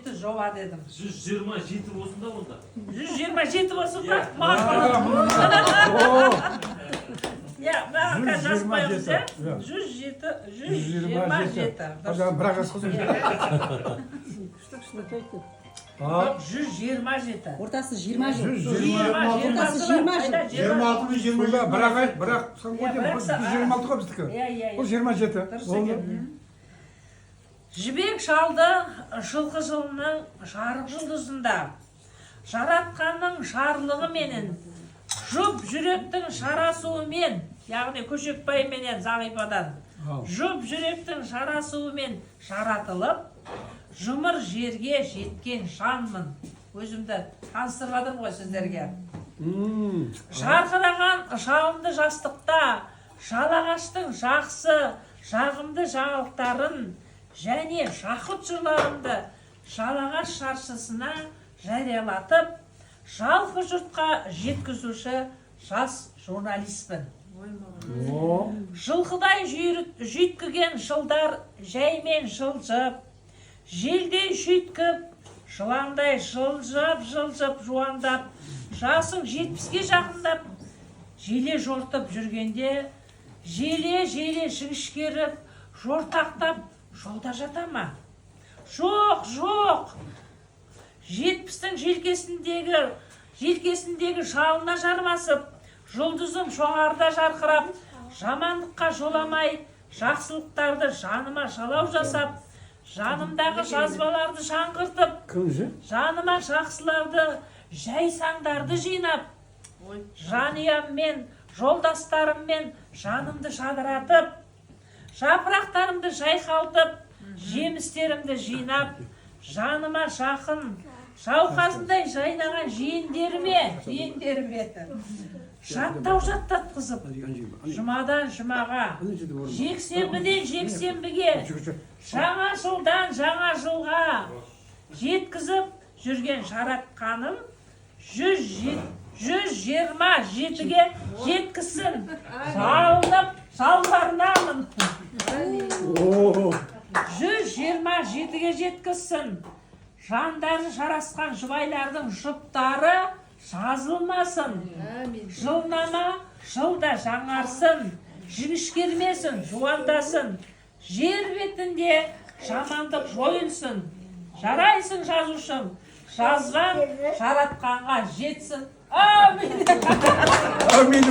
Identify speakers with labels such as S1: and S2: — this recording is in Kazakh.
S1: 127 жоба дедім.
S2: 127 болсын да онда.
S1: 127 болсын ба? Маған жас қойыңыз, 127.
S3: Бірақ жасқы сөз.
S1: 127.
S4: Ортасы 20 жыл.
S3: 26 бірақ сан қойден 126 қой біздікі. Бұл 27.
S1: Жібек шалды жылқы жылының жарық жұлдызында, жаратқанның шарлығы менен, жұп жүректің шарасуымен, яғни Көшекбай менен Зағипадан, жұп жүректің шарасуымен жаратылып, жұмыр жерге жеткен шанмын. Өзімді таныстырмадым ғой сіздерге. Жарқыраған шалымды жастықта, жалағаштың жақсы, жағымды жаңалықтарын, және шақыт жырларымды жалағаш шаршысына жариялатып, жалпы жұртқа жеткізуші жас журналистпін. Жылқыдай жүйткіген жылдар жәймен жылжып, желдей жүйткіп, жыландай жылжып жуандап, жасың 70-ге жақындап, желе жортып жүргенде, желе жіңішкеріп, жортақтап, жолда жата ма? Жоқ. 70-тің желкесіндегі шалына жармасып, жұлдызым шоңарда жарқырап, жамандыққа жоламай, жақсылықтарды жаныма жалау жасап, жанымдағы жазбаларды жаңғыртып, жаныма жақсыларды, жайсаңдарды жинап, жанияммен, жолдастарыммен жанымды жадыратып, жапырақтарымды жайқалтып, жемістерімді жинап, жаныма жақын, жауқазындай жайнаған жиендеріме жаттау жаттатқызып, жұмадан жұмаға, жексенбіден жексенбіге, жаңа жылдан жаңа жылға жеткізіп жүрген жаратқаным 127-ге жеткізсін. Жалынып, жалбарынамын. 127-ге жеткізсін. Жандары жарасқан жұбайлардың жұптары жазылмасын. Жылнама жылда жаңарсын. Жіңішкермесін, жуандасын. Жер бетінде жамандық жойылсын. Жарайсың жазушым, жазған жаратқанға жетсін. Амин.
S3: Амин.